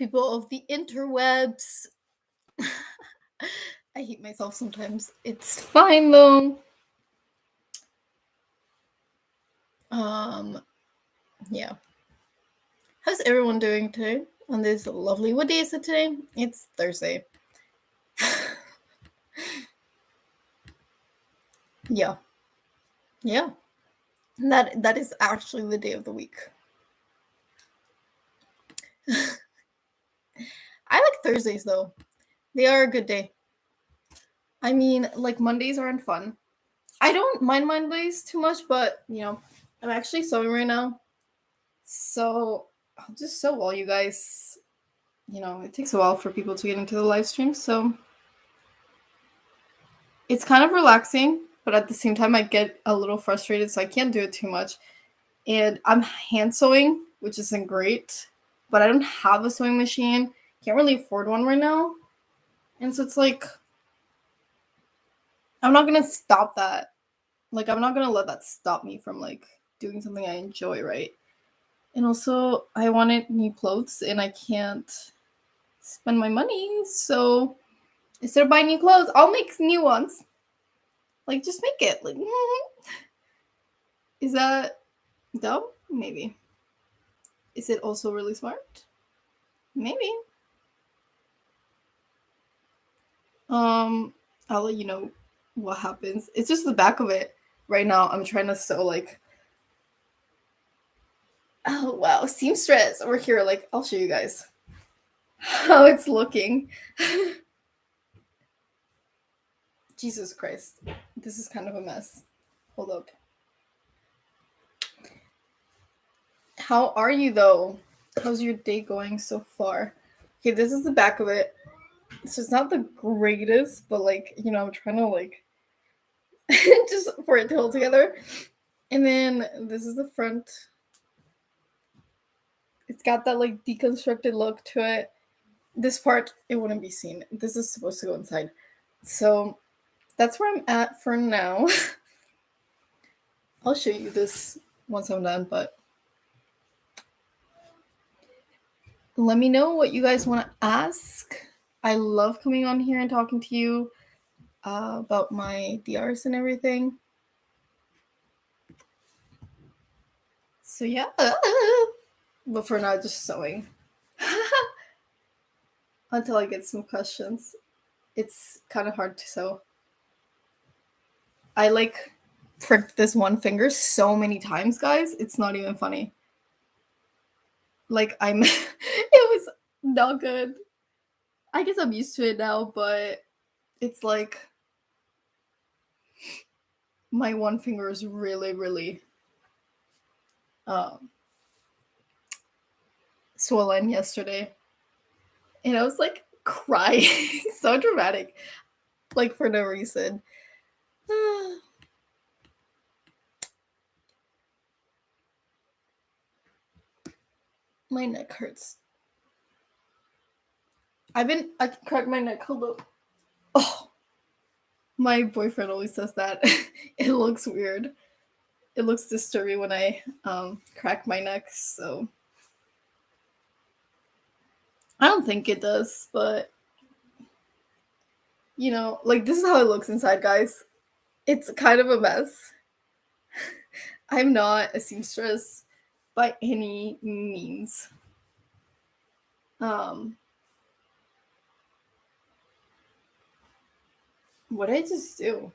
people of the interwebs. I hate myself sometimes. It's fine though. Yeah. How's everyone doing today on this lovely, what day is it today? It's Thursday. Yeah. That is actually the day of the week. I like Thursdays though. They are a good day. I mean, like Mondays aren't fun. I don't mind Mondays too much, but I'm actually sewing right now. So I'll just sew while you guys, it takes a while for people to get into the live stream, so it's kind of relaxing, but at the same time I get a little frustrated, so I can't do it too much. And I'm hand sewing, which isn't great, but I don't have a sewing machine. Can't really afford one right now. And so it's like, I'm not gonna stop that. Like, I'm not gonna let that stop me from like doing something I enjoy, right? And also, I wanted new clothes, and I can't spend my money. So instead of buying new clothes, I'll make new ones. Like, just make it. Like, is that dumb? Maybe. Is it also really smart? Maybe. I'll let you know what happens. It's just the back of it. Right now, I'm trying to sew like. Oh wow, seamstress over here. Like, I'll show you guys how it's looking. Jesus Christ, this is kind of a mess. Hold up. How are you though? How's your day going so far? Okay, this is the back of it. So it's not the greatest, but like, I'm trying to like just for it to hold together. And then this is the front. It's got that like deconstructed look to it. This part, it wouldn't be seen. This is supposed to go inside. So that's where I'm at for now. I'll show you this once I'm done, but let me know what you guys want to ask. I love coming on here and talking to you about my DRs and everything. So yeah, but for now, just sewing until I get some questions. It's kind of hard to sew. I like pricked this one finger so many times, guys. It's not even funny. Like it was not good. I guess I'm used to it now, but it's like my one finger is really, really swollen yesterday. And I was like crying. So dramatic. Like for no reason. My neck hurts. I can crack my neck. Hold up. Oh, my boyfriend always says that. It looks weird. It looks disturbing when I crack my neck, so I don't think it does, but like this is how it looks inside, guys. It's kind of a mess. I'm not a seamstress by any means. What did I just do?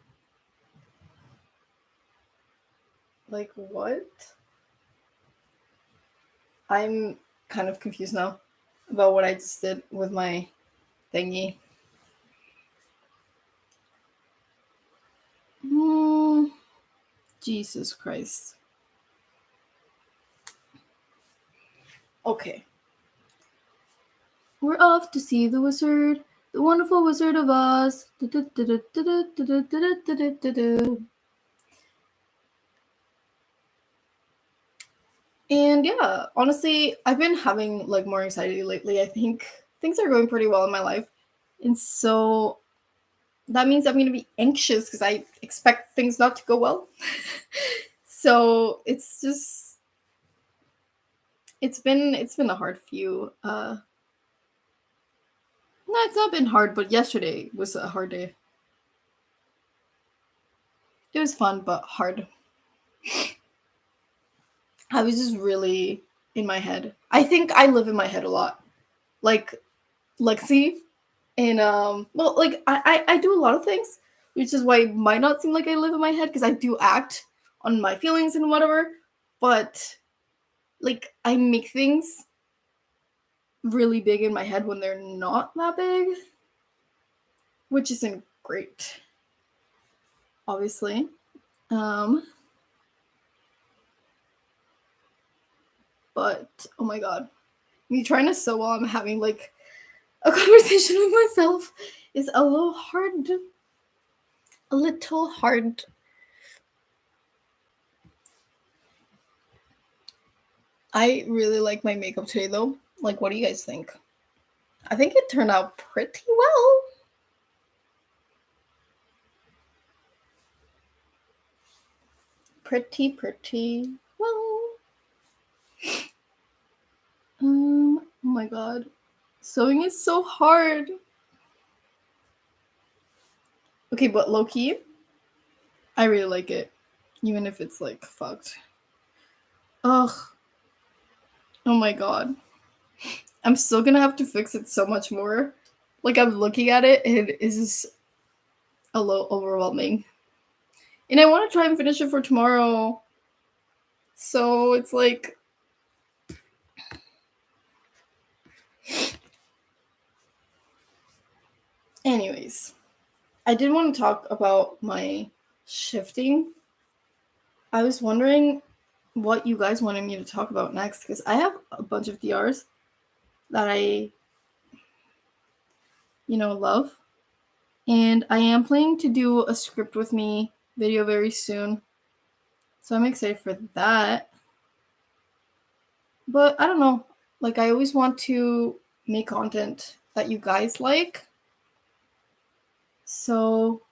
Like, what? I'm kind of confused now about what I just did with my thingy. Jesus Christ. Okay. We're off to see the wizard, the wonderful Wizard of Oz. And yeah, honestly, I've been having like more anxiety lately. I think things are going pretty well in my life. And so that means I'm going to be anxious because I expect things not to go well. So it's just it's been a hard few No, it's not been hard, but yesterday was a hard day. It was fun, but hard. I was just really in my head. I think I live in my head a lot. Like Lexi and well, like I do a lot of things, which is why it might not seem like I live in my head because I do act on my feelings and whatever, but like I make things really big in my head when they're not that big, which isn't great, obviously. Um but oh my god. Me trying to sew while I'm having like a conversation with myself is a little hard. A little hard. I really like my makeup today though. Like, what do you guys think? I think it turned out pretty well. Pretty well. Oh my god. Sewing is so hard. Okay, but low key, I really like it. Even if it's like fucked. Ugh. Oh my god. I'm still gonna have to fix it so much more. Like, I'm looking at it and it is just a little overwhelming. And I want to try and finish it for tomorrow. So it's like, anyways, I did want to talk about my shifting. I was wondering what you guys wanted me to talk about next because I have a bunch of DRs that I, love. And I am planning to do a script with me video very soon. So I'm excited for that. But I don't know. Like, I always want to make content that you guys like. So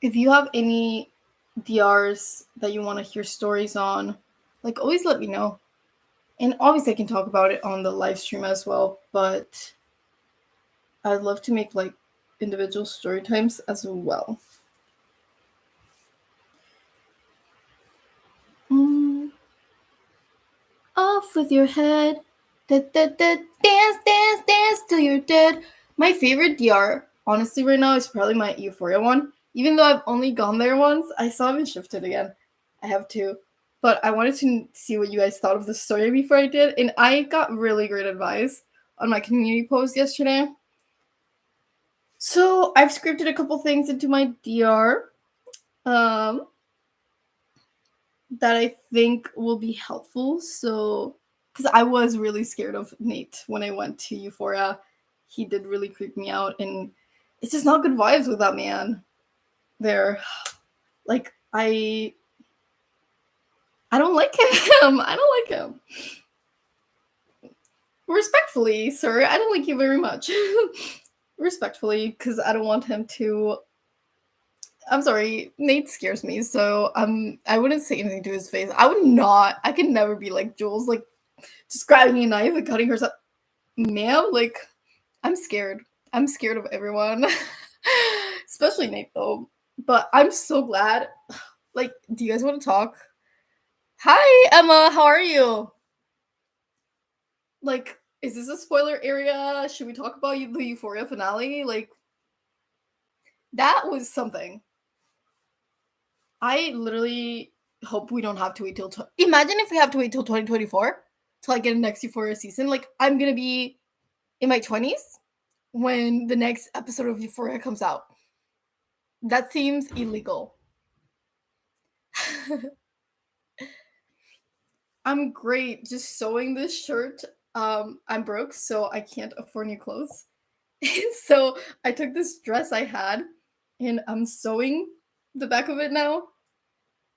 if you have any DRs that you want to hear stories on, like, always let me know. And obviously I can talk about it on the live stream as well, but I'd love to make like individual story times as well. Off with your head. Dance till you're dead. My favorite DR, honestly, right now is probably my Euphoria one. Even though I've only gone there once, I still haven't shifted again. I have to. But I wanted to see what you guys thought of the story before I did, and I got really great advice on my community post yesterday. So I've scripted a couple things into my DR. Um, that I think will be helpful. So, because I was really scared of Nate when I went to Euphoria, he did really creep me out, and it's just not good vibes with that man there. Like, I don't like him. I don't like him. Respectfully, sir, I don't like you very much. Respectfully, because I don't want him to. I'm sorry, Nate scares me, so I wouldn't say anything to his face. I would not. I could never be like Jules, like just grabbing a knife and cutting herself. Ma'am, like, I'm scared. I'm scared of everyone, especially Nate though. But I'm so glad. Like, do you guys want to talk? Hi, Emma. How are you? Like, is this a spoiler area? Should we talk about the Euphoria finale? Like, that was something. I literally hope we don't have to wait till. Imagine if we have to wait till 2024 to like get a next Euphoria season. Like, I'm gonna be in my 20s when the next episode of Euphoria comes out. That seems illegal. I'm great. Just sewing this shirt. I'm broke, so I can't afford new clothes. So I took this dress I had and I'm sewing the back of it now.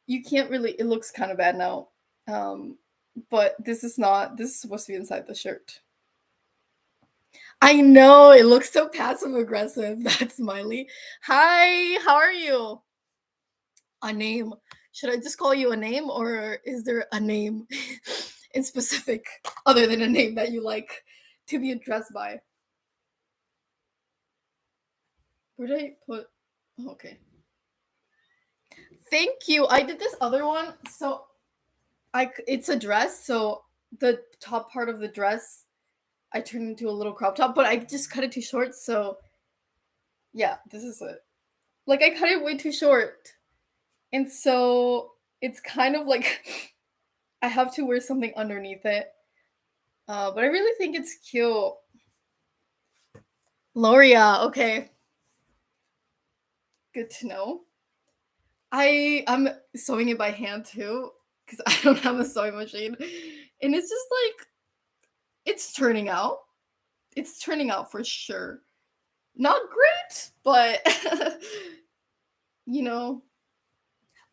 You can't really, it looks kind of bad now. But this is not, this is supposed to be inside the shirt. I know, it looks so passive aggressive. That's Miley. Hi, how are you? A name. Should I just call you a name or is there a name in specific other than a name that you like to be addressed by. Where did I put? Oh, okay. Thank you. I did this other one. So it's a dress. So the top part of the dress I turned into a little crop top, but I just cut it too short. So yeah, this is it. Like I cut it way too short. And so it's kind of like I have to wear something underneath it. But I really think it's cute. Loria, okay. Good to know. I'm sewing it by hand too because I don't have a sewing machine, and it's just like it's turning out. It's turning out for sure. Not great, but you know.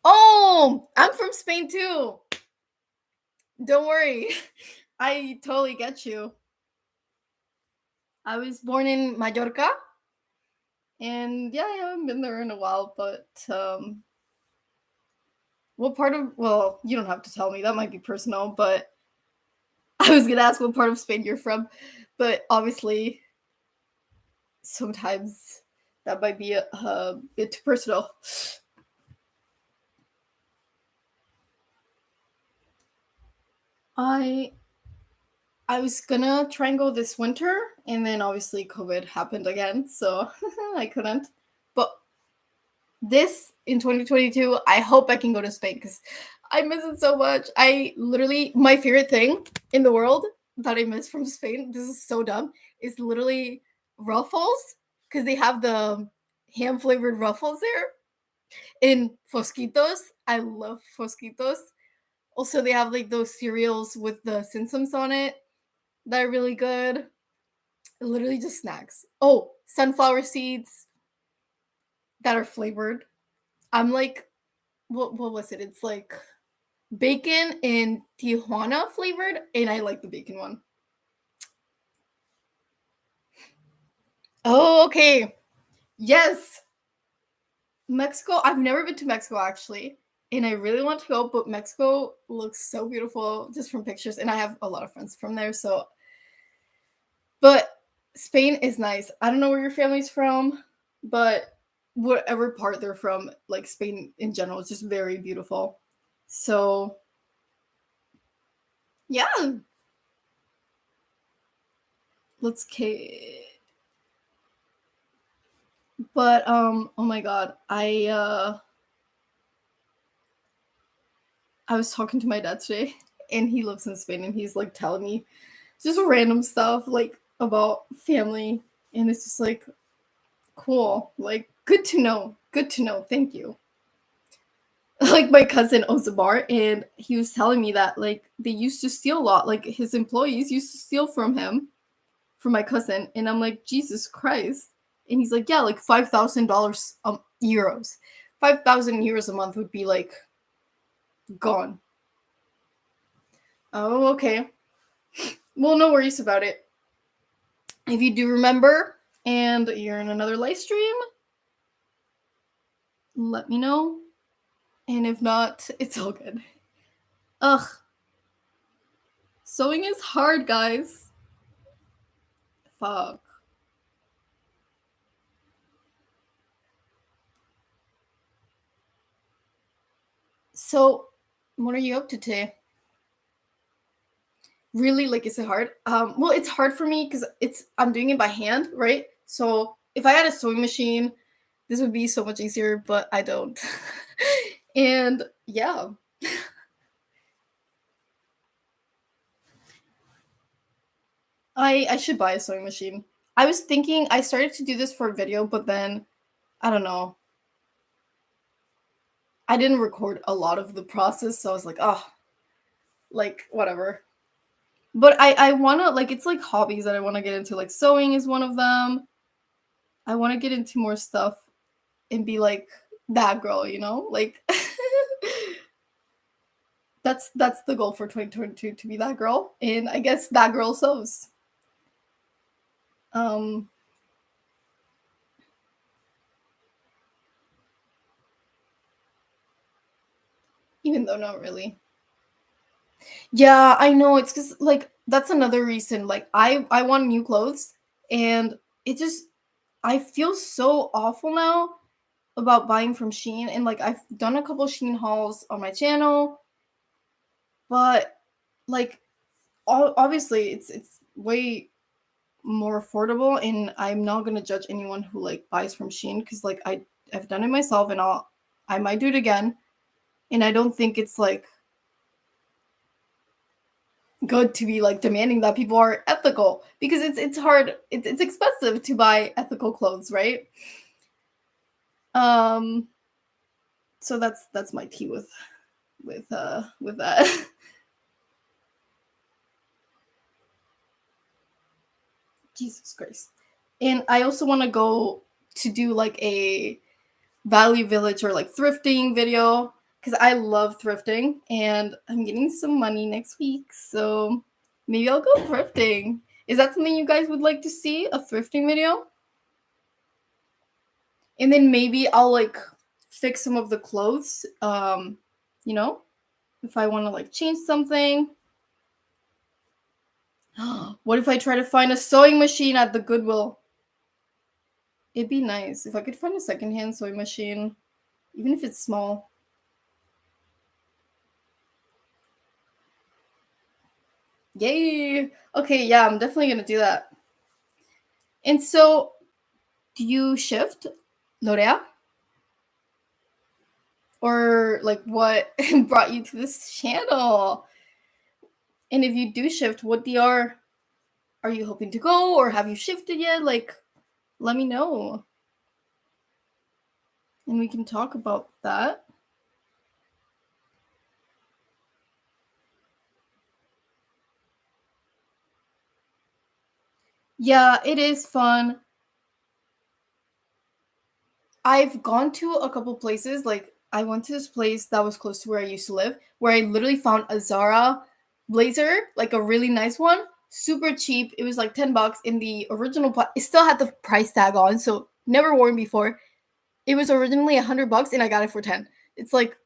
Oh, I'm from Spain too. Don't worry, I totally get you. I was born in Mallorca, and yeah, I haven't been there in a while. But what part of? Well, you don't have to tell me. That might be personal, but I was gonna ask what part of Spain you're from, but obviously, sometimes that might be a bit too personal. I I was gonna try and go this winter, and then obviously COVID happened again, so I couldn't. But this in 2022, I hope I can go to Spain because I miss it so much. I literally my favorite thing in the world that I miss from Spain. This is so dumb. Is literally ruffles because they have the ham flavored ruffles there in Fosquitos. I love Fosquitos. Also, they have like those cereals with the simsums on it that are really good. Literally just snacks. Oh, sunflower seeds that are flavored. I'm like, what was it? It's like bacon and Tijuana flavored, and I like the bacon one. Oh, okay. Yes, Mexico. I've never been to Mexico actually, and I really want to go. But Mexico looks so beautiful just from pictures, and I have a lot of friends from there. So, but Spain is nice. I don't know where your family's from, but whatever part they're from, like Spain in general, is just very beautiful. So yeah, let's but oh my god, I was talking to my dad today, and he lives in Spain, and he's like telling me just random stuff like about family, and it's just like cool, like good to know, good to know. Thank you. Like my cousin owns a bar, and he was telling me that like they used to steal a lot, like his employees used to steal from him, from my cousin, and I'm like Jesus Christ, and he's like yeah, like $5,000 euros, 5,000 euros a month would be like gone. Oh, okay. Well, no worries about it. If you do remember and you're in another live stream, let me know. And if not, it's all good. Ugh, sewing is hard, guys. Fuck. So, what are you up to today? Really, like, is it hard? Well, it's hard for me because I'm doing it by hand, right? So, if I had a sewing machine, this would be so much easier, but I don't. And yeah, I should buy a sewing machine. I was thinking I started to do this for a video, but then I don't know. I didn't record a lot of the process, so I was like, oh, like whatever. But I wanna like it's like hobbies that I wanna get into. Like sewing is one of them. I wanna get into more stuff and be like that girl, you know? Like that's the goal for 2022 to be that girl. And I guess that girl sews. Um Even though not really. Yeah, I know. It's because like that's another reason. Like I want new clothes, and it just I feel so awful now about buying from Shein, and like I've done a couple Shein hauls on my channel, but like obviously it's way more affordable, and I'm not gonna judge anyone who like buys from Shein because like I've done it myself, and I might do it again, and I don't think it's like good to be like demanding that people are ethical because it's hard, it's expensive to buy ethical clothes, right? um so that's my tea with that. Jesus Christ. And I also want to go to do like a value village or like thrifting video because I love thrifting, and I'm getting some money next week, so maybe I'll go thrifting. Is that something you guys would like to see, a thrifting video? And then maybe I'll like fix some of the clothes. You know, if I want to like change something. What if I try to find a sewing machine at the Goodwill? It'd be nice if I could find a secondhand sewing machine, even if it's small. Yay! Okay, yeah, I'm definitely gonna do that. And so, do you shift, Lorea? Or like what brought you to this channel? And if you do shift, what DR are you hoping to go, or have you shifted yet? Like, let me know. And we can talk about that. Yeah, it is fun. I've gone to a couple places. Like, I went to this place that was close to where I used to live, where I literally found a Zara blazer, like a really nice one, super cheap. It was like $10 in the original. It still had the price tag on, so never worn before. It was originally $100, and I got it for 10. It's like,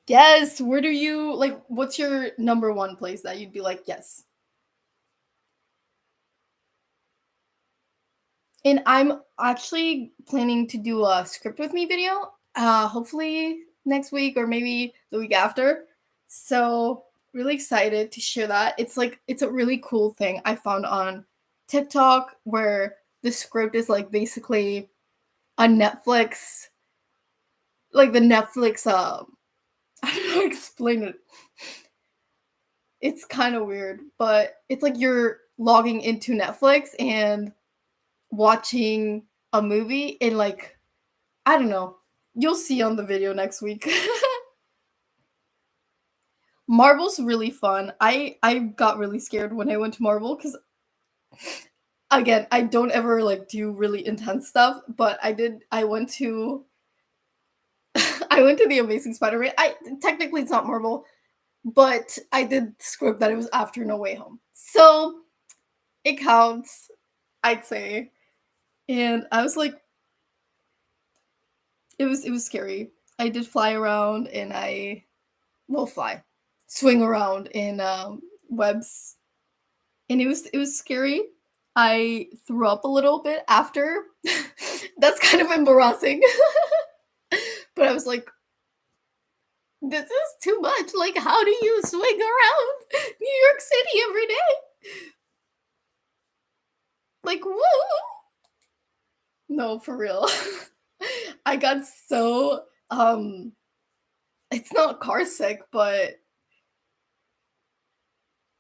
yes. Where do you like? What's your number one place that you'd be like, yes? And I'm actually planning to do a script with me video, hopefully next week or maybe the week after. So, really excited to share that. It's like, it's a really cool thing I found on TikTok where the script is like basically a Netflix, like the Netflix, I don't know how to explain it. It's kind of weird, but it's like you're logging into Netflix and watching a movie, and like I don't know. You'll see on the video next week. Marble's really fun. I got really scared when I went to Marble because again, I don't ever like do really intense stuff, but I went to I went to the Amazing Spider-Man. I technically it's not Marble, but I did script that it was after No Way Home. So it counts, I'd say. And I was like, it was scary. I did fly around, and I will fly, swing around in webs, and it was scary. I threw up a little bit after. That's kind of embarrassing, but I was like, "This is too much. Like, how do you swing around New York City every day? Like, woo!" No, for real. I got so it's not car sick, but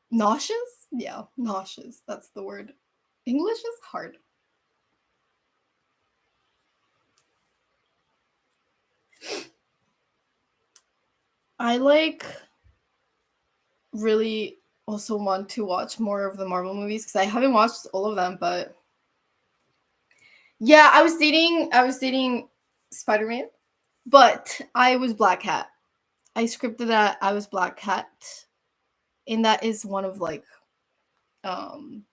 nauseous? Yeah, nauseous. That's the word. English is hard. I like really also want to watch more of the Marvel movies because I haven't watched all of them, but yeah, I was dating Spider-Man, but I was Black Cat. I scripted that I was Black Cat, and that is one of like um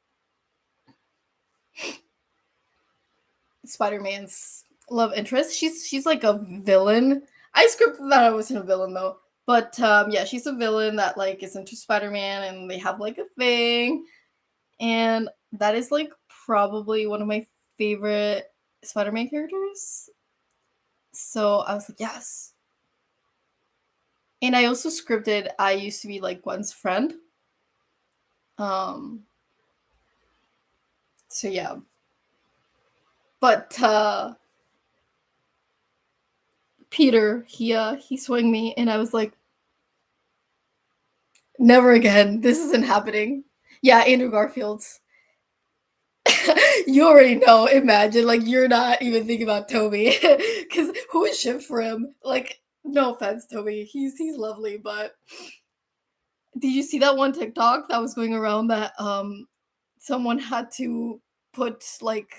Spider-Man's love interest. She's like a villain. I scripted that I wasn't a villain though. But yeah, she's a villain that like is into Spider-Man, and they have like a thing, and that is like probably one of my favorite Spider-Man characters. So I was like, yes. And I also scripted I used to be like Gwen's friend. Um so yeah. But Peter, he swung me and I was like, never again. This isn't happening. Yeah, Andrew Garfield's. You already know. Imagine, like, you're not even thinking about Toby, because who would ship for him? Like, no offense, Toby, he's lovely, but did you see that one TikTok that was going around that someone had to put like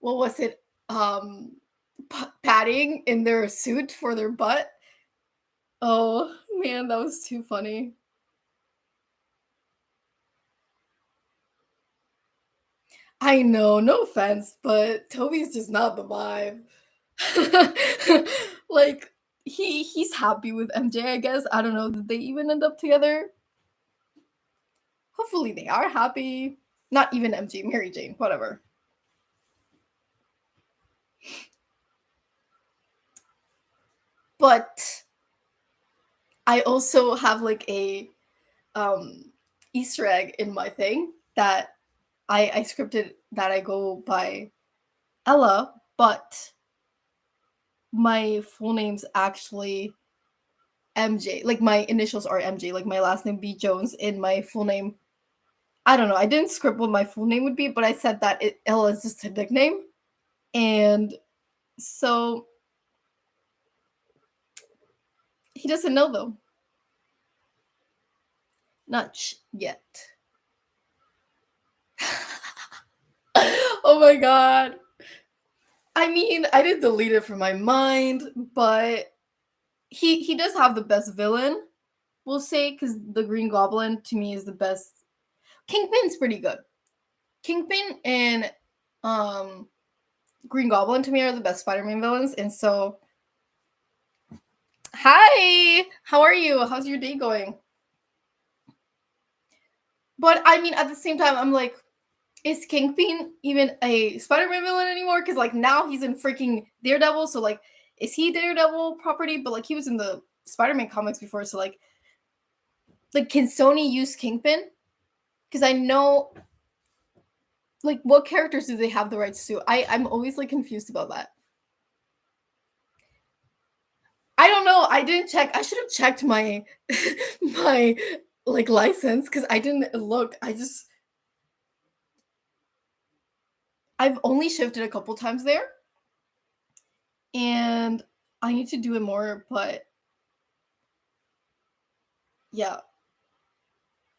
what was it padding in their suit for their butt? Oh man, that was too funny. I know, no offense, but Toby's just not the vibe. Like he's happy with MJ, I guess. I don't know. Did they even end up together? Hopefully they are happy. Not even MJ, Mary Jane, whatever. But I also have like a Easter egg in my thing that I scripted that I go by Ella, but my full name's actually MJ. Like my initials are MJ, like my last name B Jones, and my full name. I don't know. I didn't script what my full name would be, but I said that Ella is just a nickname, and so he doesn't know though. Not yet. Oh my god. I mean, I did delete it from my mind, but he does have the best villain, we'll say, because the Green Goblin to me is the best. Kingpin's pretty good. Kingpin and um Green Goblin to me are the best Spider-Man villains, and so hi, how are you? How's your day going? But I mean, at the same time, I'm like, is Kingpin even a Spider-Man villain anymore? Because like now he's in freaking Daredevil, so like, is he Daredevil property? But like he was in the Spider-Man comics before, so like can Sony use Kingpin? Because I know like what characters do they have the rights to? I'm always like confused about that. I don't know. I didn't check. I should have checked my my like license because I didn't look. I've only shifted a couple times there, and I need to do it more. But yeah,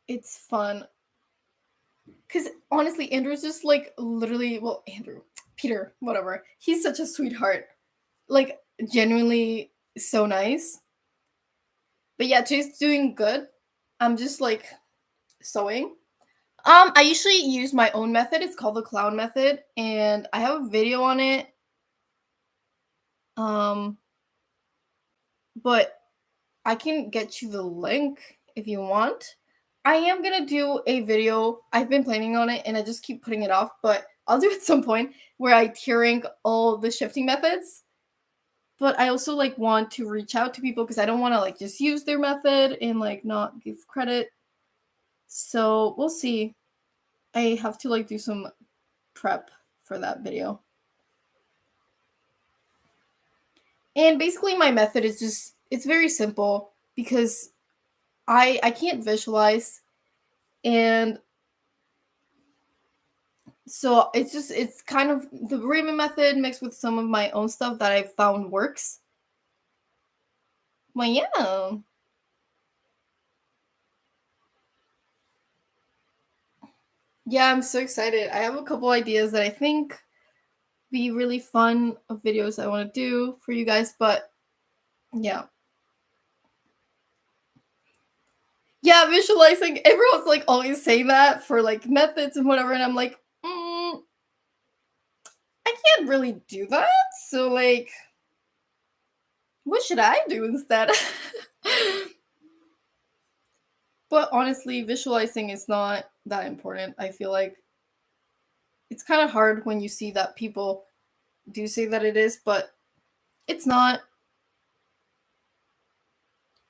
it's fun. Because honestly, Andrew's just like literally, well, Andrew, Peter, whatever. He's such a sweetheart. Like genuinely so nice. But yeah, Jay's doing good. I'm just like sewing. I usually use my own method. It's called the clown method, and I have a video on it. Um, but I can get you the link if you want. I am gonna do a video. I've been planning on it, and I just keep putting it off. But I'll do it at some point where I tier rank all the shifting methods. But I also like want to reach out to people because I don't want to like just use their method and like not give credit. So we'll see. I have to like do some prep for that video. And basically my method is just it's very simple because I can't visualize, and so it's kind of the Raven method mixed with some of my own stuff that I found works. Well, yeah. Yeah, I'm so excited. I have a couple ideas that I think be really fun of videos I want to do for you guys, but yeah. Yeah, visualizing. Everyone's like always saying that for like methods and whatever, and I'm like, I can't really do that. So like, what should I do instead? But honestly, visualizing is not that important. I feel like it's kind of hard when you see that people do say that it is, but it's not.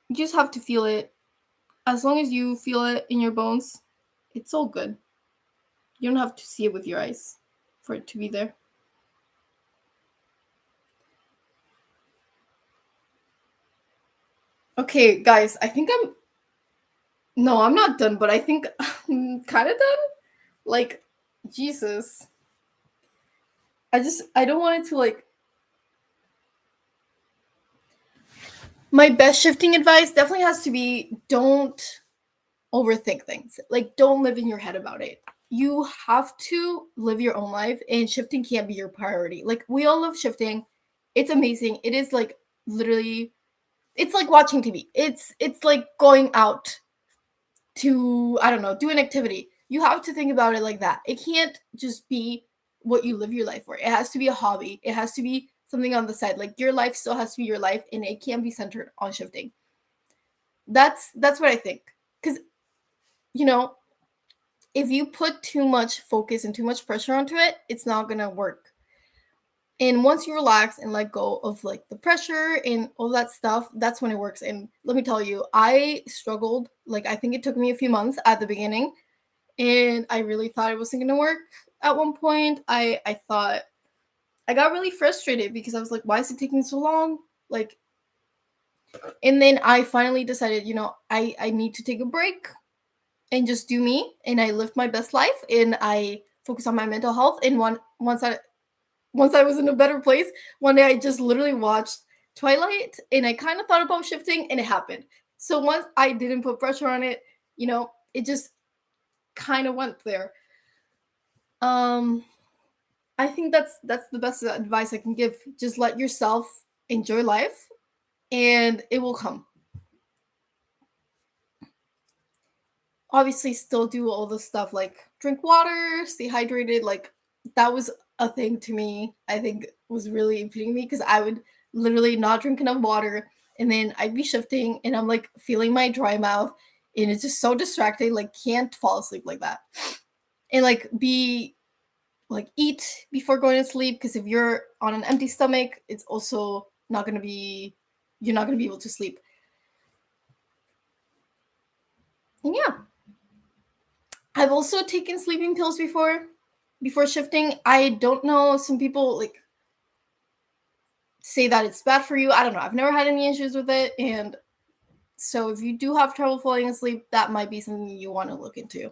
You just have to feel it. As long as you feel it in your bones, it's all good. You don't have to see it with your eyes for it to be there. Okay, guys, I think I'm. No, I'm not done, but I think I'm kind of done. Like, Jesus. I don't want it to, like. My best shifting advice definitely has to be don't overthink things. Like, don't live in your head about it. You have to live your own life, and shifting can't be your priority. Like, we all love shifting. It's amazing. It is like literally, it's like watching TV. It's like going out to, I don't know, do an activity. You have to think about it like that. It can't just be what you live your life for. It has to be a hobby. It has to be something on the side. Like, your life still has to be your life, and it can't be centered on shifting. That's what I think. Because, you know, if you put too much focus and too much pressure onto it, it's not gonna work. And once you relax and let go of like the pressure and all that stuff, that's when it works. And let me tell you, I struggled. Like, I think it took me a few months at the beginning, and I really thought it wasn't gonna work at one point. I thought, I got really frustrated because I was like, why is it taking so long? Like, and then I finally decided, I need to take a break and just do me, and I lived my best life, and I focused on my mental health. And once I was in a better place, one day I just literally watched Twilight, and I kind of thought about shifting, and it happened. So once I didn't put pressure on it, it just kind of went there. Um I think that's the best advice I can give. Just let yourself enjoy life, and it will come. Obviously, still do all the stuff like drink water, stay hydrated. Like, that was a thing to me. I think was really impeding me because I would literally not drink enough water, and then I'd be shifting, and I'm like feeling my dry mouth, and it's just so distracting. Like, can't fall asleep like that, and like be like eat before going to sleep, because if you're on an empty stomach, it's also not gonna be you're not gonna be able to sleep. And yeah, I've also taken sleeping pills before shifting. I don't know, some people like say that it's bad for you. I don't know. I've never had any issues with it, and so if you do have trouble falling asleep, that might be something you want to look into.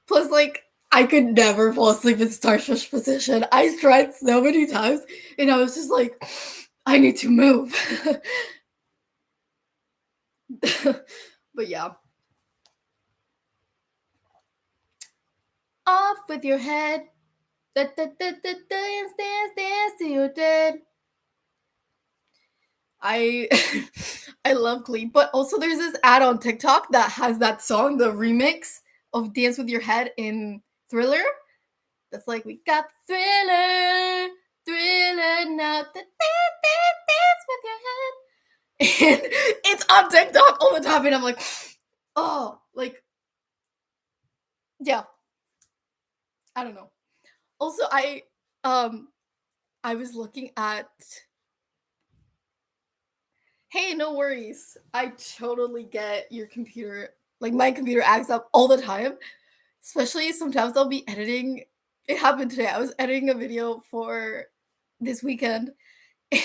Plus, like, I could never fall asleep in starfish position. I tried so many times, and I was just like, I need to move. But yeah. Off with your head. Dance, dance, dance till you're dead. I I love Glee, but also there's this ad on TikTok that has that song, the remix of Dance with Your Head in Thriller. That's like, we got Thriller, Thriller now, dance with your head. And it's on TikTok all the time, and I'm like, oh, like, yeah, I don't know. Also, um I was looking at. Hey, no worries. I totally get your computer. Like, my computer acts up all the time. Especially sometimes I'll be editing. It happened today. I was editing a video for this weekend,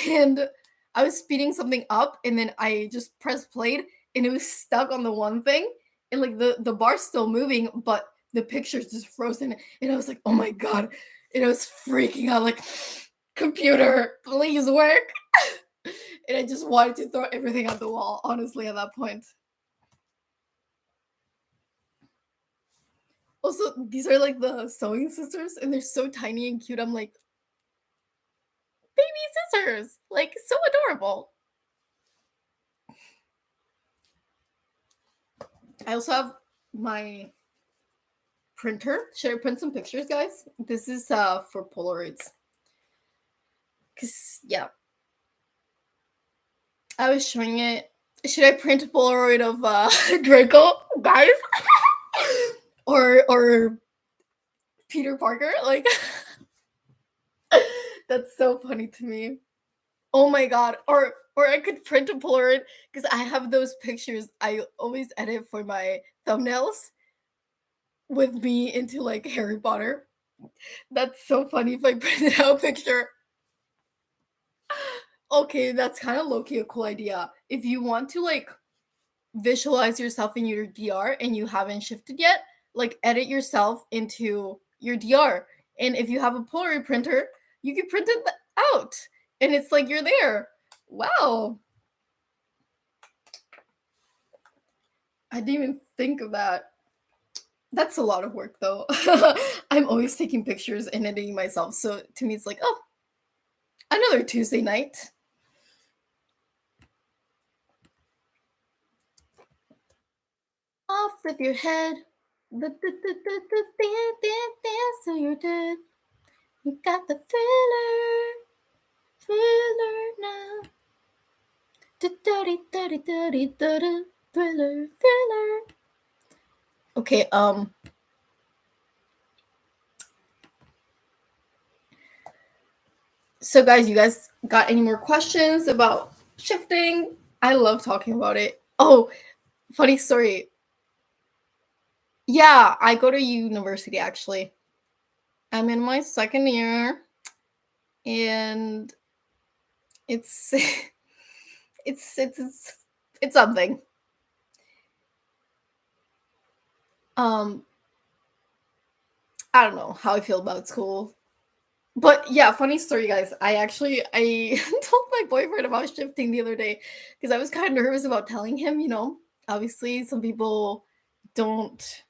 and I was speeding something up, and then I just pressed play, and it was stuck on the one thing, and like the bar's still moving, but the picture's just frozen. And I was like, oh my god. And I was freaking out, like, computer, please work. And I just wanted to throw everything at the wall, honestly, at that point. Also, these are like the sewing sisters, and they're so tiny and cute. I'm like, baby scissors, like, so adorable. I also have my printer. Should I print some pictures, guys? This is for Polaroids. Cause yeah, I was showing it Should I print a Polaroid of Draco, guys? or Peter Parker? Like that's so funny to me. Oh my god. Or I could print a Polaroid because I have those pictures I always edit for my thumbnails with me into like Harry Potter. That's so funny if I printed out a picture. Okay, that's kind of low-key a cool idea. If you want to like visualize yourself in your DR and you haven't shifted yet, like edit yourself into your DR. And if you have a Polaroid printer, you can print it out and it's like you're there. Wow. I didn't even think of that. That's a lot of work though. I'm always taking pictures and editing myself. So to me, it's like, oh, another Tuesday night. Off with your head. So you're dead. You got the thriller now. Thriller. Okay, so guys, you guys got any more questions about shifting? I love talking about it. Oh, funny story. Yeah, I go to university actually. I'm in my second year and it's it's something. I don't know how I feel about school. But yeah, funny story, guys. I told my boyfriend about shifting the other day because I was kind of nervous about telling him. Obviously, some people don't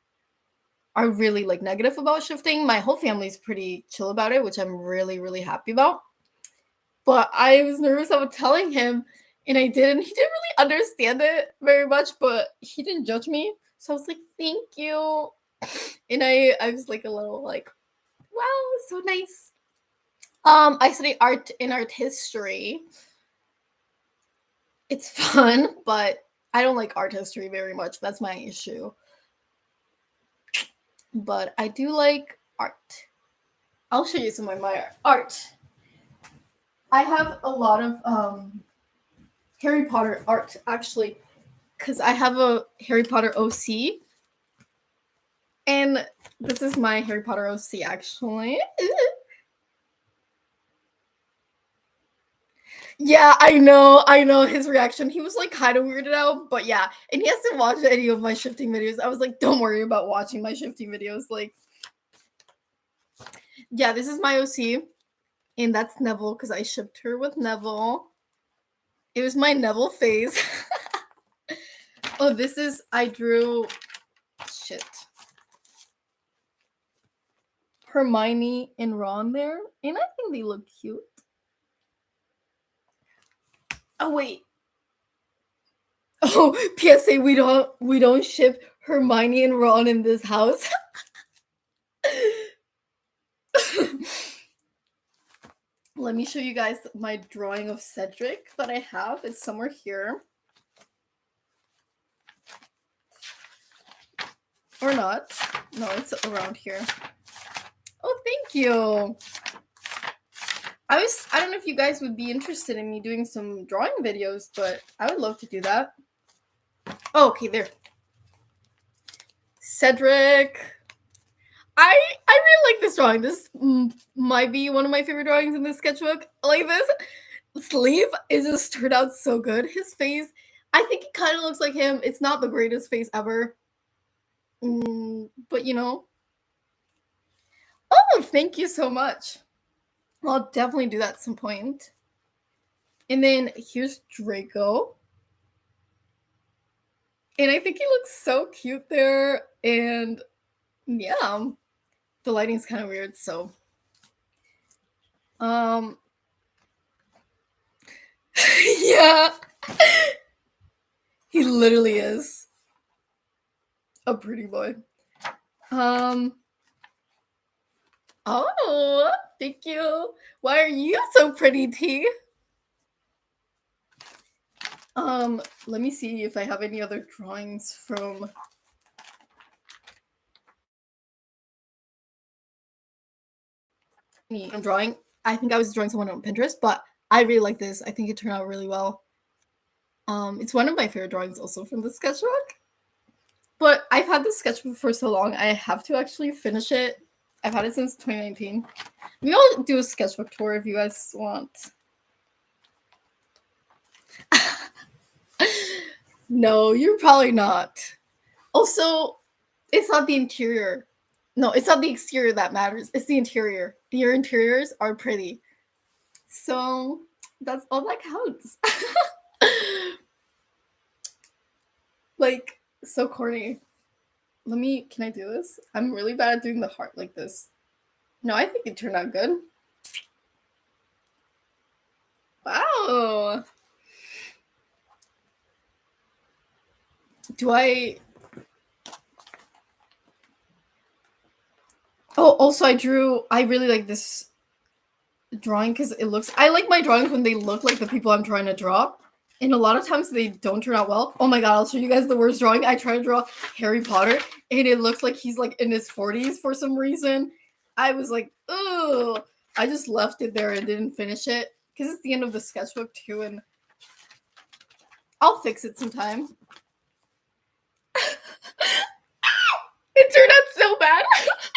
are really like negative about shifting. My whole family's pretty chill about it, which I'm really really happy about. But I was nervous about telling him, and I didn't. He didn't really understand it very much, but he didn't judge me. So I was like, "Thank you," and I was like a little like, "Wow, so nice." I study art and art history. It's fun, but I don't like art history very much. That's my issue. But I do like art. I'll show you some of my art. I have a lot of Harry Potter art actually, because I have a Harry Potter OC, and this is my Harry Potter OC actually. Yeah, I know his reaction. He was like kind of weirded out, but yeah, and he hasn't watched any of my shifting videos. I was like, don't worry about watching my shifting videos. Like, yeah, this is my OC, and that's Neville because I shipped her with Neville. It was my Neville phase. Oh, this is I drew shit. Hermione and Ron there, and I think they look cute. Oh wait. Oh, PSA, we don't ship Hermione and Ron in this house. Let me show you guys my drawing of Cedric that I have. It's somewhere here. Or not. No, it's around here. Oh, thank you. I don't know if you guys would be interested in me doing some drawing videos, but I would love to do that. Oh, okay, there. Cedric. I really like this drawing. This might be one of my favorite drawings in this sketchbook. Like this sleeve, it just turned out so good. His face, I think it kind of looks like him. It's not the greatest face ever. But oh, thank you so much. I'll definitely do that at some point. And then here's Draco. And I think he looks so cute there. And yeah, the lighting's kind of weird, so yeah. He literally is a pretty boy. Oh, thank you. Why are you so pretty, T? Let me see if I have any other drawings from me. I'm drawing. I think I was drawing someone on Pinterest, but I really like this. I think it turned out really well. It's one of my favorite drawings also from the sketchbook. But I've had this sketchbook for so long, I have to actually finish it. I've had it since 2019. Maybe I'll do a sketchbook tour if you guys want. No, you're probably not. Also, it's not the interior. No, it's not the exterior that matters. It's the interior. Your interiors are pretty. So that's all that counts. Like, so corny. Can I do this? I'm really bad at doing the heart like this. No, I think it turned out good. Wow. Do I... Oh, also I really like this drawing because I like my drawings when they look like the people I'm trying to draw. And a lot of times they don't turn out well. Oh my god, I'll show you guys the worst drawing. I tried to draw Harry Potter and it looks like he's like in his 40s for some reason. I was like, ugh. I just left it there and didn't finish it because it's the end of the sketchbook too, and I'll fix it sometime. It turned out so bad.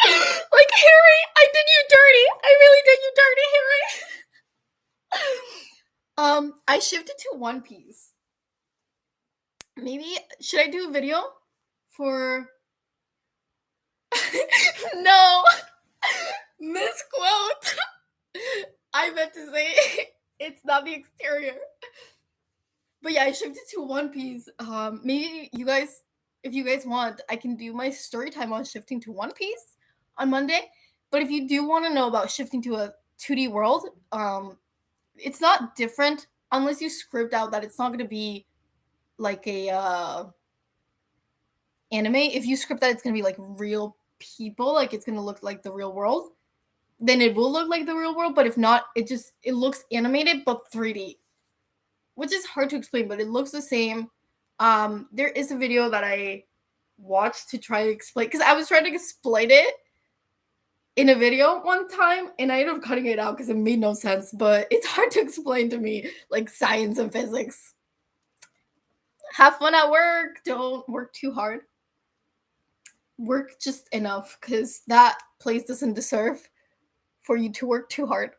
Like, Harry, I did you dirty. I really did you dirty, Harry. I shifted to One Piece. Maybe should I do a video for no misquote. I meant to say it's not the exterior. But yeah, I shifted to One Piece. Maybe you guys, if you guys want, I can do my story time on shifting to One Piece on Monday. But if you do want to know about shifting to a 2D world, it's not different unless you script out that it's not going to be like a anime. If you script that it's going to be like real people, like it's going to look like the real world, then it will look like the real world. But if not, it looks animated but 3D, which is hard to explain, but it looks the same. There is a video that I watched to try to explain, because I was trying to explain it in a video one time, and I ended up cutting it out because it made no sense, but it's hard to explain to me, like science and physics. Have fun at work. Don't work too hard. Work just enough, because that place doesn't deserve for you to work too hard.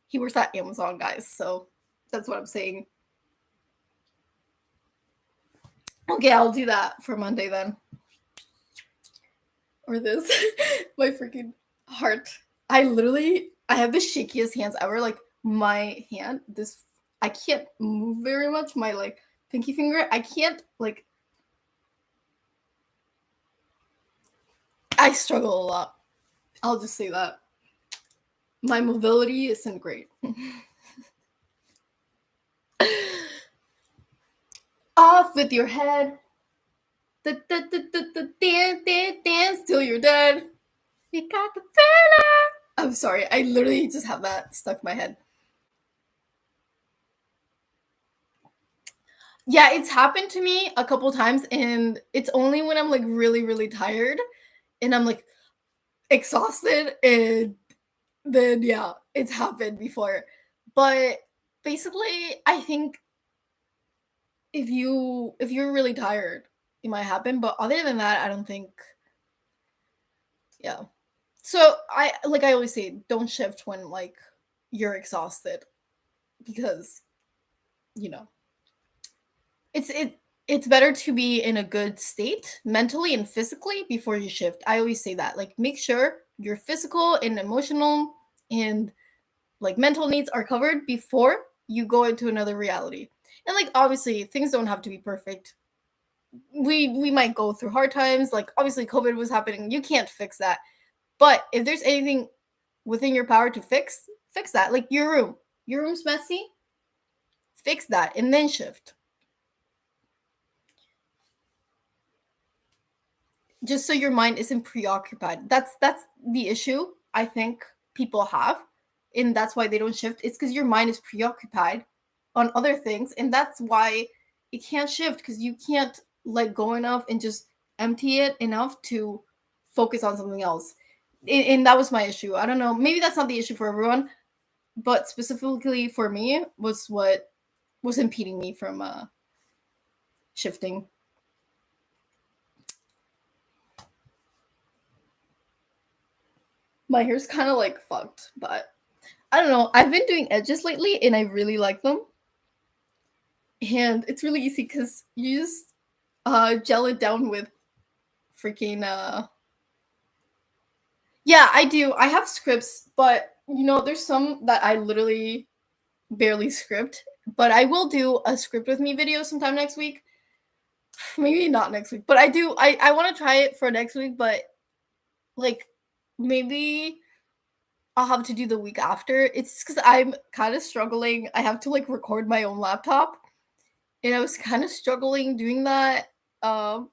He works at Amazon, guys, so that's what I'm saying. Okay, I'll do that for Monday then. Or this. My freaking heart. I have the shakiest hands ever. Like, my hand, I can't move very much. My, like, pinky finger, I can't, like, I struggle a lot. I'll just say that. My mobility isn't great. Off with your head. Dance till you're dead. You got the feeling. I'm sorry. I literally just have that stuck in my head. Yeah, it's happened to me a couple times, and it's only when I'm like really, really tired and I'm like exhausted, and then yeah, it's happened before. But basically, I think if you're really tired, it might happen. But other than that, I don't think. Yeah. So I always say, don't shift when like you're exhausted, because it's better to be in a good state mentally and physically before you shift. I always say that. Like, make sure your physical and emotional and like mental needs are covered before you go into another reality. And like, obviously things don't have to be perfect. We might go through hard times. Like, obviously COVID was happening. You can't fix that. But if there's anything within your power to fix that. Like, your room's messy, fix that and then shift. Just so your mind isn't preoccupied. That's the issue I think people have, and that's why they don't shift. It's because your mind is preoccupied on other things, and that's why it can't shift, because you can't let go enough and just empty it enough to focus on something else. And that was my issue. I don't know, maybe that's not the issue for everyone, but specifically for me was what was impeding me from shifting. My hair's kind of like fucked, but I don't know. I've been doing edges lately and I really like them. And it's really easy because you just gel it down with freaking yeah, I do. I have scripts, but there's some that I literally barely script. But I will do a script with me video sometime next week. Maybe not next week, but I want to try it for next week, but like maybe I'll have to do the week after. It's because I'm kind of struggling. I have to like record my own laptop, and I was kind of struggling doing that. Um,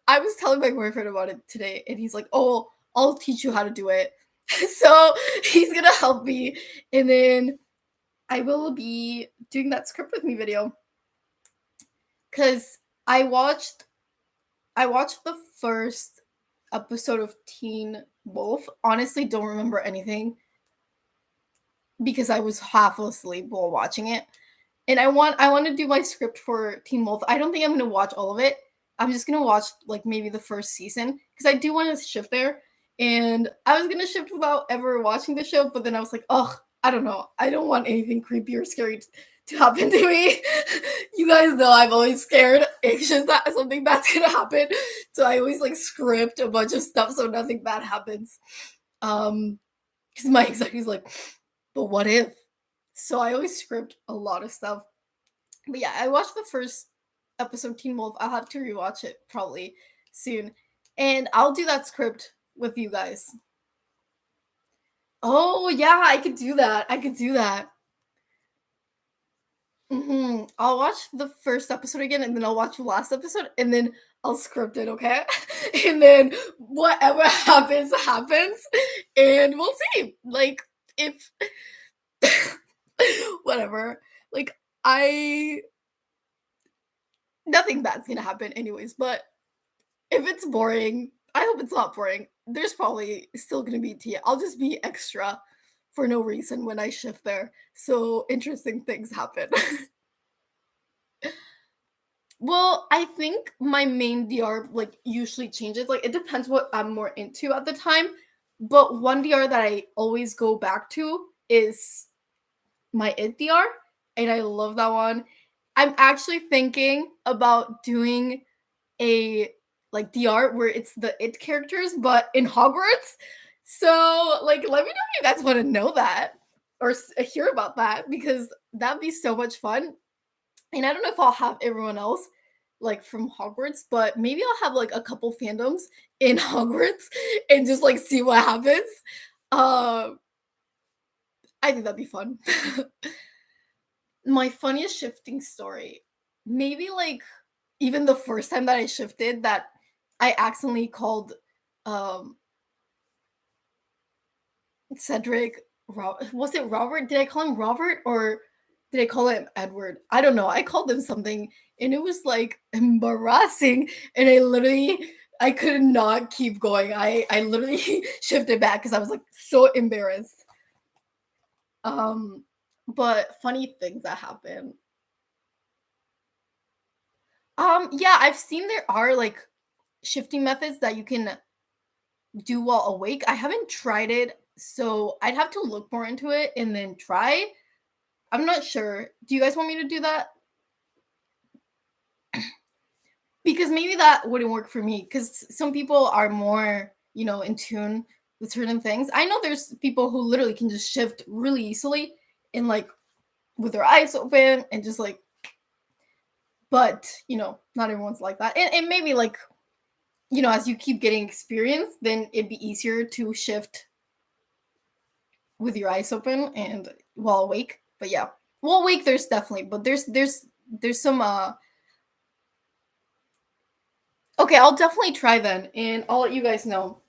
I was telling my boyfriend about it today, and he's like, "Oh, I'll teach you how to do it." So he's gonna help me, and then I will be doing that script with me video. Cause I watched the first episode of Teen Wolf. Honestly, don't remember anything because I was half asleep while watching it. And I want to do my script for Teen Wolf. I don't think I'm gonna watch all of it. I'm just gonna watch like maybe the first season because I do want to shift there. And I was gonna shift without ever watching the show, but then I was like, oh, I don't know. I don't want anything creepy or scary to happen to me. You guys know I'm always scared, anxious that something bad's gonna happen. So I always like script a bunch of stuff so nothing bad happens. Because my anxiety is like, but what if? So I always script a lot of stuff. But yeah, I watched the first episode Teen Wolf. I'll have to rewatch it probably soon. And I'll do that script with you guys. Oh yeah, I could do that. I could do that. I'll watch the first episode again, and then I'll watch the last episode, and then I'll script it, okay? And then whatever happens, happens, and we'll see. Like if whatever, like I nothing bad's gonna happen anyways. But if it's boring, I hope it's not boring. There's probably still gonna be tea. I'll just be extra for no reason when I shift there. So interesting things happen. Well, I think my main DR like usually changes. Like it depends what I'm more into at the time. But one DR that I always go back to is my It DR, and I love that one. I'm actually thinking about doing a like DR where it's the It characters, but in Hogwarts. So, like, let me know if you guys want to know that or hear about that because that'd be so much fun. And I don't know if I'll have everyone else like from Hogwarts, but maybe I'll have like a couple fandoms in Hogwarts and just like see what happens. Um, I think that'd be fun. My funniest shifting story, maybe like even the first time that I shifted, that I accidentally called um Cedric. Was it Robert? Did I call him Robert or did I call him Edward? I don't know. I called him something and it was like embarrassing. And I could not keep going. I literally shifted back because I was like so embarrassed. Um, but funny things that happen. Yeah, I've seen there are like shifting methods that you can do while awake. I haven't tried it, so I'd have to look more into it and then try. I'm not sure. Do you guys want me to do that? Because maybe that wouldn't work for me because some people are more, in tune with certain things. I know there's people who literally can just shift really easily and like with their eyes open and just like, but not everyone's like that. And maybe like, as you keep getting experience, then it'd be easier to shift with your eyes open and while awake. But yeah, while awake, there's definitely, but there's some. Okay, I'll definitely try then, and I'll let you guys know.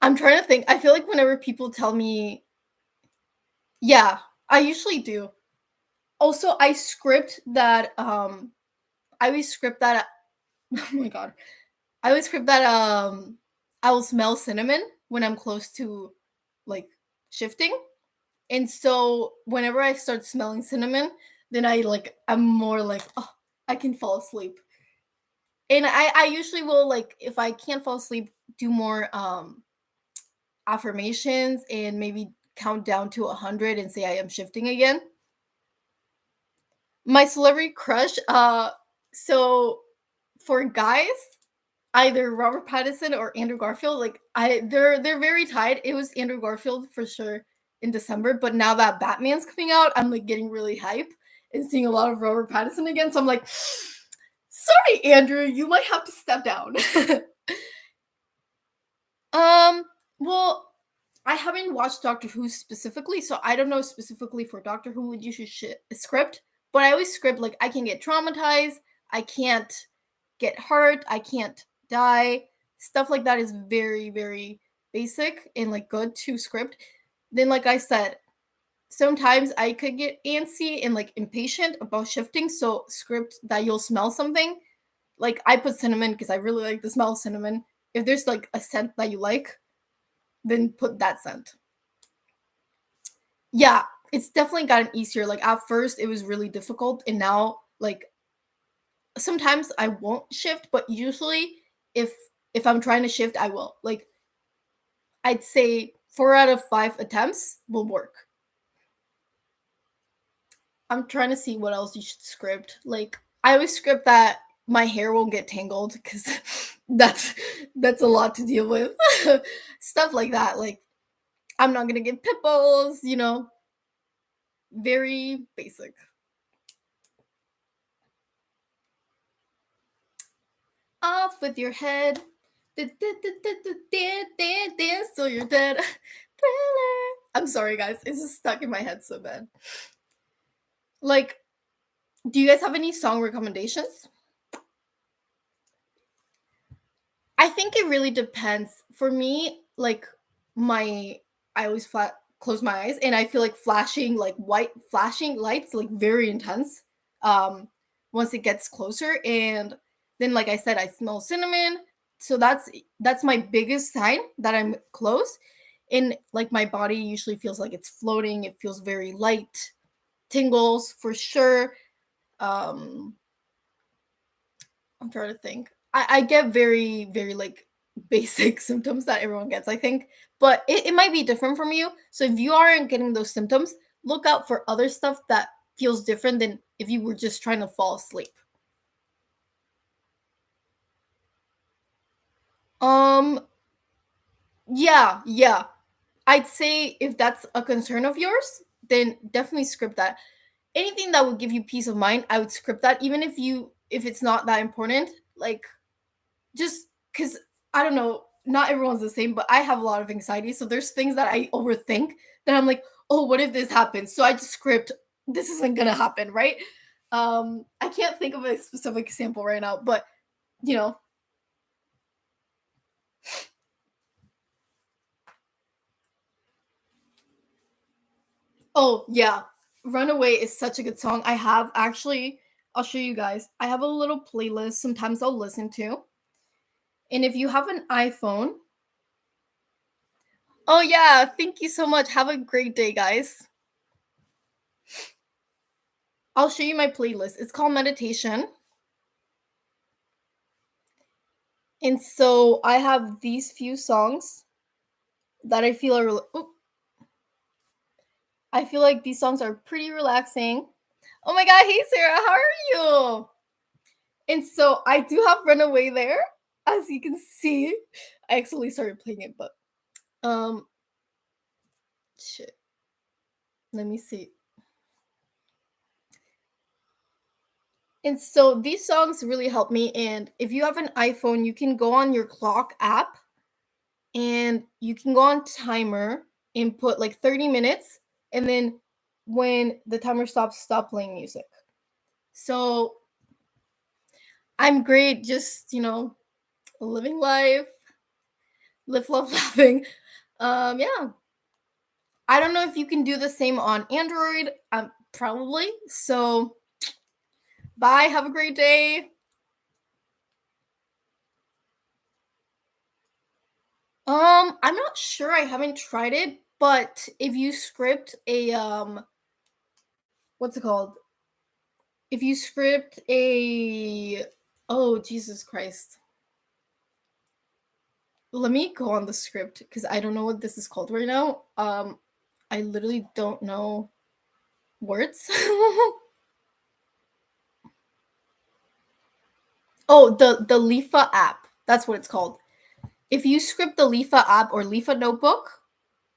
I'm trying to think. I feel like whenever people tell me, yeah, I usually do. Also, I always script that oh my god. I always script that I will smell cinnamon when I'm close to like shifting. And so whenever I start smelling cinnamon, then I'm more like, oh, I can fall asleep. And I usually will, like, if I can't fall asleep, do more affirmations and maybe count down to 100 and say I am shifting again. My celebrity crush, so for guys, either Robert Pattinson or Andrew Garfield. Like they're very tied. It was Andrew Garfield for sure in December, but now that Batman's coming out, I'm like getting really hype and seeing a lot of Robert Pattinson again. So I'm like, sorry, Andrew, you might have to step down. um, well, I haven't watched Doctor Who specifically, so I don't know specifically for Doctor Who would you should script, but I always script like I can get traumatized, I can't get hurt, I can't die. Stuff like that is very, very basic and like good to script. Then, like I said, sometimes I could get antsy and like impatient about shifting. So, script that you'll smell something. Like I put cinnamon because I really like the smell of cinnamon. If there's like a scent that you like, then put that scent. Yeah, it's definitely gotten easier. Like at first, it was really difficult, and now like sometimes I won't shift, but usually if if I'm trying to shift, I will. Like I'd say 4 out of 5 attempts will work. I'm trying to see what else you should script. Like I always script that my hair won't get tangled cuz that's that's a lot to deal with. Stuff like that. Like I'm not going to get pimples, very basic. Off with your head. Dance till you're dead. Thriller. I'm sorry, guys. It's just stuck in my head so bad. Like, do you guys have any song recommendations? I think it really depends. For me, like my I always close my eyes and I feel like flashing like white flashing lights like very intense. Once it gets closer and then like I said I smell cinnamon. So that's my biggest sign that I'm close. And like my body usually feels like it's floating. It feels very light. Tingles for sure. Um I'm trying to think. I get very, very like basic symptoms that everyone gets, I think. But it might be different from you. So if you aren't getting those symptoms, look out for other stuff that feels different than if you were just trying to fall asleep. Um, yeah, yeah. I'd say if that's a concern of yours, then definitely script that. Anything that would give you peace of mind, I would script that, even if it's not that important. Like just because I don't know, not everyone's the same, but I have a lot of anxiety. So there's things that I overthink that I'm like, oh, what if this happens? So I just script, this isn't gonna happen, right? I can't think of a specific example right now, but you know, oh yeah. Runaway is such a good song. I have actually, I'll show you guys. I have a little playlist sometimes I'll listen to. And if you have an iPhone, oh yeah, thank you so much. Have a great day, guys. I'll show you my playlist. It's called Meditation. And so I have these few songs that I feel are I feel like these songs are pretty relaxing. Oh my god, hey Sarah, how are you? And so I do have Runaway there, as you can see. I actually started playing it, but um shit. Let me see. And so these songs really help me. And if you have an iPhone, you can go on your clock app and you can go on timer and put like 30 minutes. And then when the timer stops, stop playing music. So I'm great, just, living life, live, love, laughing. Yeah. I don't know if you can do the same on Android. Probably. So, bye. Have a great day. I'm not sure. I haven't tried it, but if you script a what's it called? If you script a oh Jesus Christ. Let me go on the script because I don't know what this is called right now. I literally don't know words. Oh, the Lifa app. That's what it's called. If you script the Lifa app or Lifa notebook,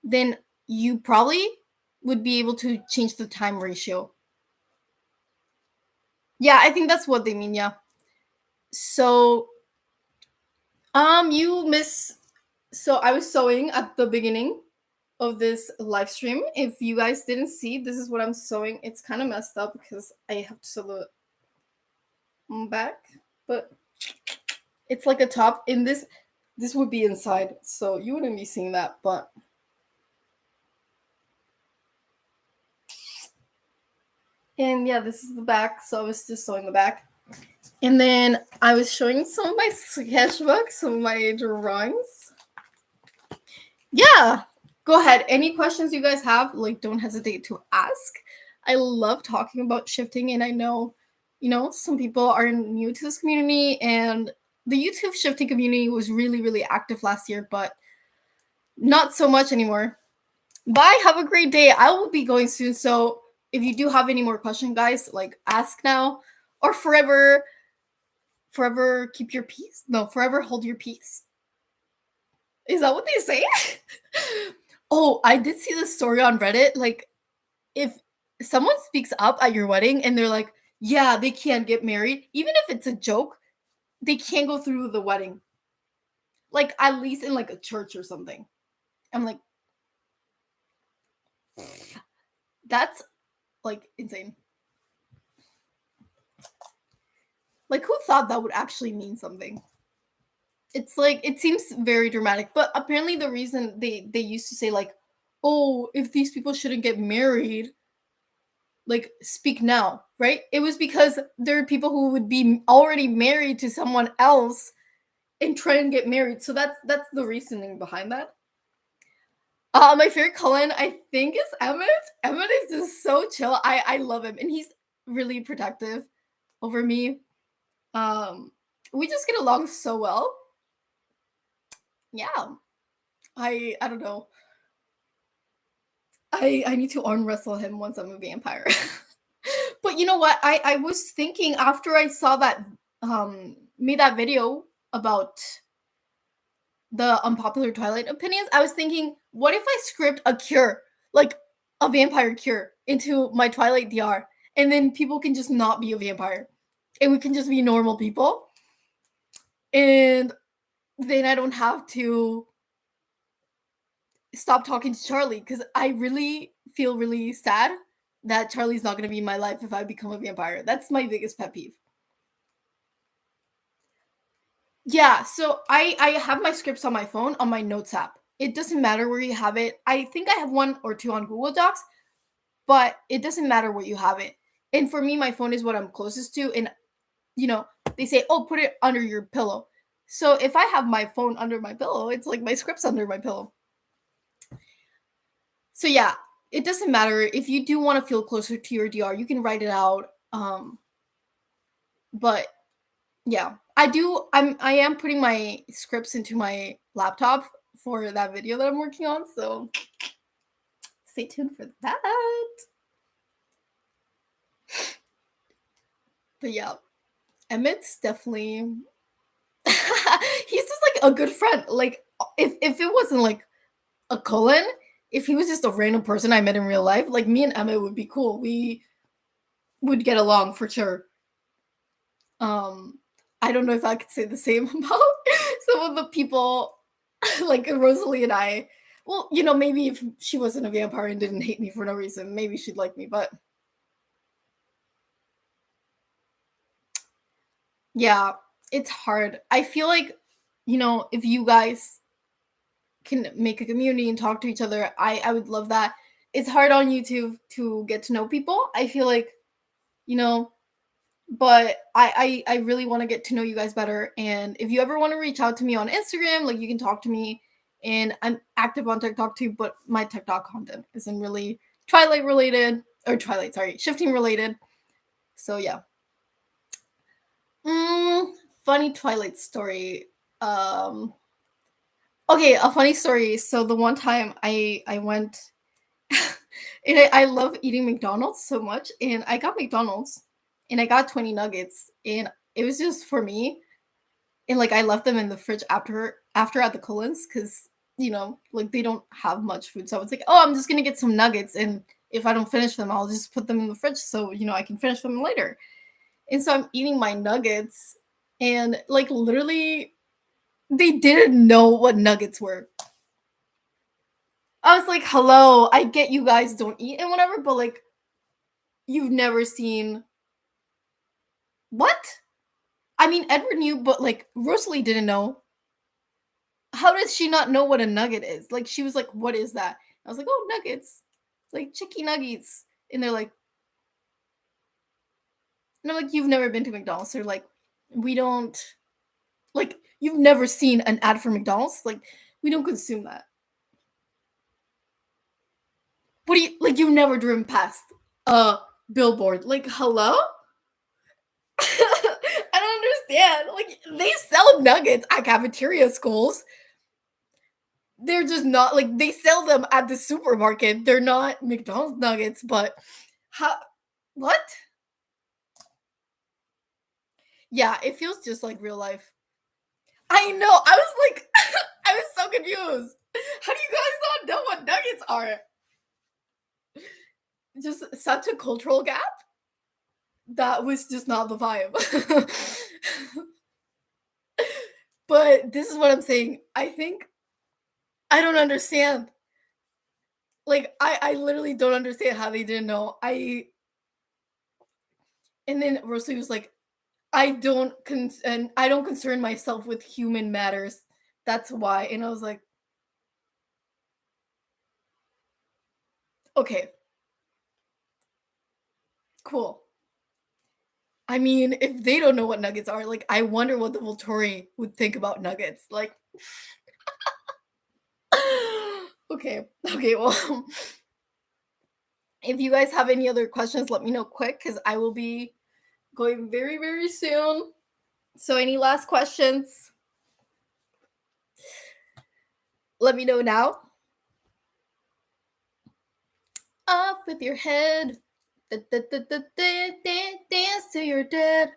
then you probably would be able to change the time ratio. Yeah, I think that's what they mean, yeah. So, you miss so I was sewing at the beginning of this live stream. If you guys didn't see, this is what I'm sewing. It's kind of messed up because I have to sew the back, but it's like a top in this would be inside, so you wouldn't be seeing that, but and yeah, this is the back, so I was just sewing the back. And then I was showing some of my sketchbooks, some of my drawings. Yeah, go ahead. Any questions you guys have, like, don't hesitate to ask. I love talking about shifting, and I know, some people are new to this community, and the YouTube shifting community was really, really active last year, but not so much anymore. Bye. Have a great day. I will be going soon, so if you do have any more questions, guys, like, ask now or forever keep your peace. No, forever hold your peace. Is that what they say? Oh, I did see this story on Reddit. Like, if someone speaks up at your wedding and they're like, yeah, they can't get married, even if it's a joke, they can't go through the wedding. Like, at least in like a church or something. I'm like, that's like insane. Like, who thought that would actually mean something? It's like, it seems very dramatic, but apparently the reason they used to say, like, oh, if these people shouldn't get married, like, speak now, right? It was because there are people who would be already married to someone else and try and get married. So that's the reasoning behind that. My favorite Cullen, I think, is Emmett. Emmett is just so chill. I love him, and he's really protective over me. We just get along so well. Yeah, I don't know. I need to arm wrestle him once I'm a vampire. But you know what? I was thinking after I saw that made that video about the unpopular Twilight opinions, I was thinking, what if I script a cure, like a vampire cure, into my Twilight DR, and then people can just not be a vampire, and we can just be normal people, and then I don't have to stop talking to Charlie because I really feel really sad that Charlie's not going to be in my life if I become a vampire. That's my biggest pet peeve. Yeah, so I have my scripts on my phone on my notes app. It doesn't matter where you have it. I think I have one or two on Google Docs, but it doesn't matter where you have it. And for me, my phone is what I'm closest to. And they say, oh, put it under your pillow. So if I have my phone under my pillow, it's like my script's under my pillow. So yeah, it doesn't matter. If you do want to feel closer to your DR, you can write it out. But yeah, I am putting my scripts into my laptop for that video that I'm working on, so stay tuned for that. But yeah, Emmett's definitely he's just like a good friend. Like, if it wasn't like a Cullen, if he was just a random person I met in real life, like, me and Emmett would be cool. We would get along for sure. I don't know if I could say the same about some of the people like Rosalie and I. Well, maybe if she wasn't a vampire and didn't hate me for no reason, maybe she'd like me, but yeah, it's hard. I feel like, if you guys can make a community and talk to each other, I would love that. it's hard on YouTube to get to know people. I feel like, you know, but I really want to get to know you guys better. And if you ever want to reach out to me on Instagram, like you can talk to me. And I'm active on TikTok too, but my TikTok content isn't really Twilight related or Twilight, sorry, shifting related. So yeah. Mm, funny Twilight story. Um, okay, a funny story. So the one time I went, and I love eating McDonald's so much, and I got McDonald's, and I got 20 nuggets, and it was just for me, and like I left them in the fridge after at the Collins because like they don't have much food, so I was like, oh, I'm just gonna get some nuggets, and if I don't finish them, I'll just put them in the fridge so I can finish them later. And so I'm eating my nuggets, and like literally they didn't know what nuggets were. I was like, hello, I get you guys don't eat and whatever, but like you've never seen what? I mean, Edward knew, but like Rosalie didn't know. How does she not know what a nugget is? Like she was like, what is that? I was like, oh, nuggets, like chicky nuggets. And they're like, and I'm like, you've never been to McDonald's. They're like, we don't, like, you've never seen an ad for McDonald's. Like, we don't consume that. What do you, like, you've never driven past a billboard. Like, hello? I don't understand. Like, they sell nuggets at cafeteria schools. They're just not like they sell them at the supermarket. They're not McDonald's nuggets, but how what? Yeah, it feels just like real life. I know. I was like I was so confused. How do you guys not know what nuggets are? Just such a cultural gap. That was just not the vibe. But this is what I'm saying. I think I don't understand. Like I literally don't understand how they didn't know. And then Rosalie was like, I don't concern myself with human matters. That's why. And I was like, okay, cool. I mean, if they don't know what nuggets are, like I wonder what the Volturi would think about nuggets. Like okay. Okay, well, if you guys have any other questions, let me know quick because I will be going very, very soon. So any last questions? Let me know now. Off with your head. Dance to your dead.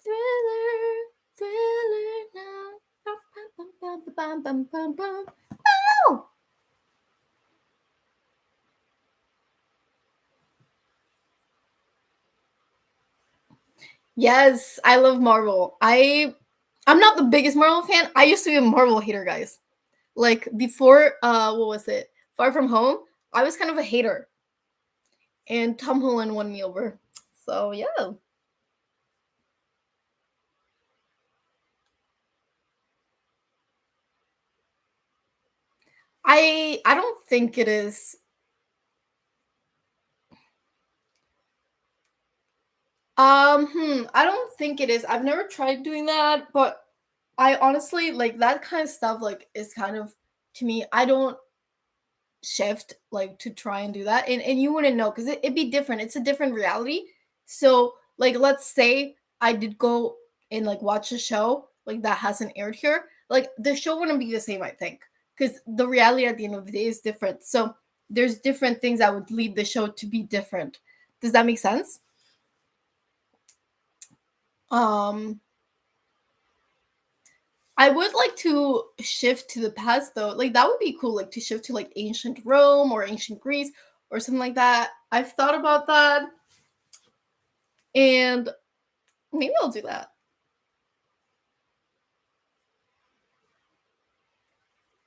Thriller, thriller now. Bum, bum, bum, bum. Ow! Yes, I love Marvel. I'm not the biggest Marvel fan. I used to be a Marvel hater, guys. Like before, what was it? Far From Home. I was kind of a hater, and Tom Holland won me over. So yeah, I don't think it is. I don't think it is. I've never tried doing that, but I honestly like that kind of stuff. Like is kind of to me. I don't shift like to try and do that, and you wouldn't know because it'd be different. It's a different reality. So like, let's say I did go and like watch a show like that hasn't aired here. Like the show wouldn't be the same, I think, because the reality at the end of the day is different. So there's different things that would lead the show to be different. Does that make sense? Um, I would like to shift to the past though. Like that would be cool, like to shift to like ancient Rome or ancient Greece or something like that. I've thought about that and maybe I'll do that.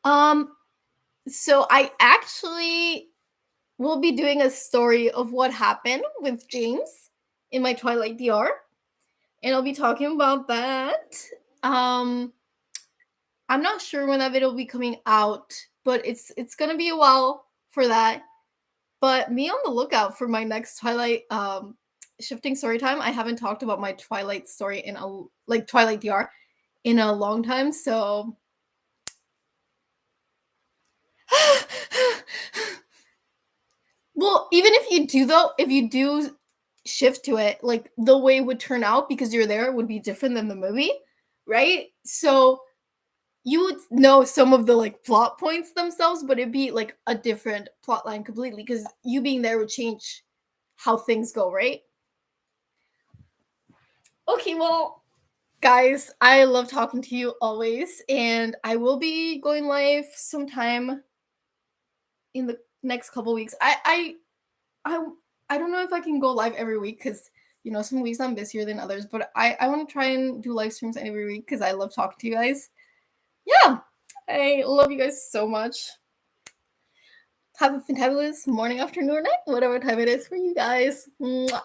Um so I actually will be doing a story of what happened with James in my Twilight DR and I'll be talking about that. Um I'm not sure when that video will be coming out. but it's gonna be a while for that. But me on the lookout for my next Twilight shifting story time. I haven't talked about my Twilight story in a like Twilight DR in a long time, so well, even if you do though, if you do shift to it, like the way it would turn out because you're there would be different than the movie, right? So you would know some of the like plot points themselves, but it'd be like a different plot line completely because you being there would change how things go, right? Okay, well, guys, I love talking to you always, and I will be going live sometime in the next couple weeks. I I don't know if I can go live every week because some weeks I'm busier than others, but I want to try and do live streams every week because I love talking to you guys. Yeah, I love you guys so much. Have a fantabulous morning, afternoon, or night, whatever time it is for you guys. Mwah.